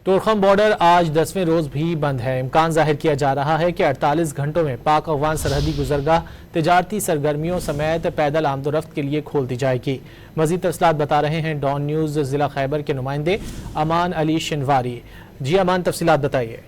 Torkham border آج 10ویں روز بھی بند ہے۔ امکان ظاہر کیا جا رہا ہے کہ 48 گھنٹوں میں پاک افغان سرحدی گزرگاہ تجارتی سرگرمیوں سمیت پیدل آمد و رفت کے لیے کھول دی جائے گی۔ مزید تفصیلات بتا رہے ہیں ڈان نیوز ضلع خیبر کے نمائندے امان علی شنواری۔ جی امان، تفصیلات بتائیے۔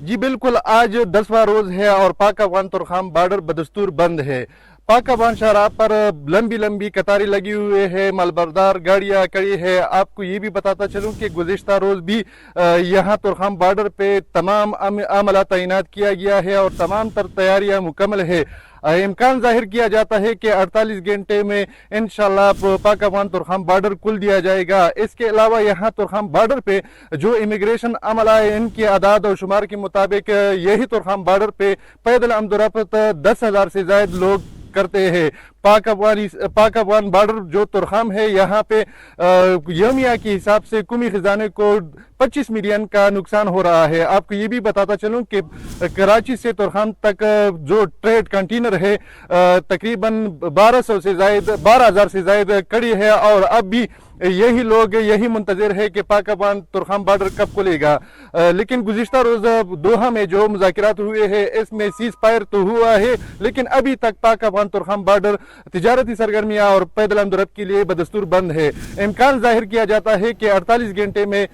جی بالکل، آج 10واں روز ہے اور پاک افغان تورخم بارڈر بدستور بند ہے۔ پاک افغان شاہراہ پر لمبی قطاریں لگی ہوئے ہیں، مالبردار گاڑیاں کڑی ہے۔ آپ کو یہ بھی بتاتا چلوں کہ گزشتہ روز بھی یہاں تورخم بارڈر پہ تمام عملہ تعینات کیا گیا ہے اور تمام تر تیاریاں مکمل ہے۔ امکان ظاہر کیا جاتا ہے کہ 48 گھنٹے میں انشاءاللہ پاک افغان تورخم بارڈر کھل دیا جائے گا۔ اس کے علاوہ یہاں تورخم بارڈر پہ جو امیگریشن عملہ ہے، ان کی اعداد و شمار کے مطابق یہی تورخم بارڈر پہ پیدل آمد و رفت 10,000 سے زائد لوگ کرتے ہیں۔ پاک افغان بارڈر جو تورخم ہے، یہاں پہ یومیہ کے حساب سے قومی خزانے کو 25 ملین کا نقصان ہو رہا ہے۔ آپ کو یہ بھی بتاتا چلوں کہ کراچی سے تورخم تک جو ٹریڈ کنٹینر ہے تقریباً 12,000 سے زائد کڑی ہے اور اب بھی یہی لوگ یہی منتظر ہے کہ پاک افغان تورخم بارڈر کب کھلے گا۔ لیکن گزشتہ روز دوحہ میں جو مذاکرات ہوئے ہیں، اس میں سیز فائر تو ہوا ہے، لیکن ابھی تک پاک افغان تورخم بارڈر تجارتی سرگرمیاں اور پیدل آمد و رفت کے لیے بدستور بند ہے۔ امکان ظاہر کیا جاتا ہے کہ 48 گھنٹے میں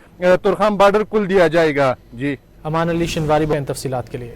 تورخم بارڈر کھل دیا جائے گا۔ جی امان علی شنواری بین تفصیلات کے لیے۔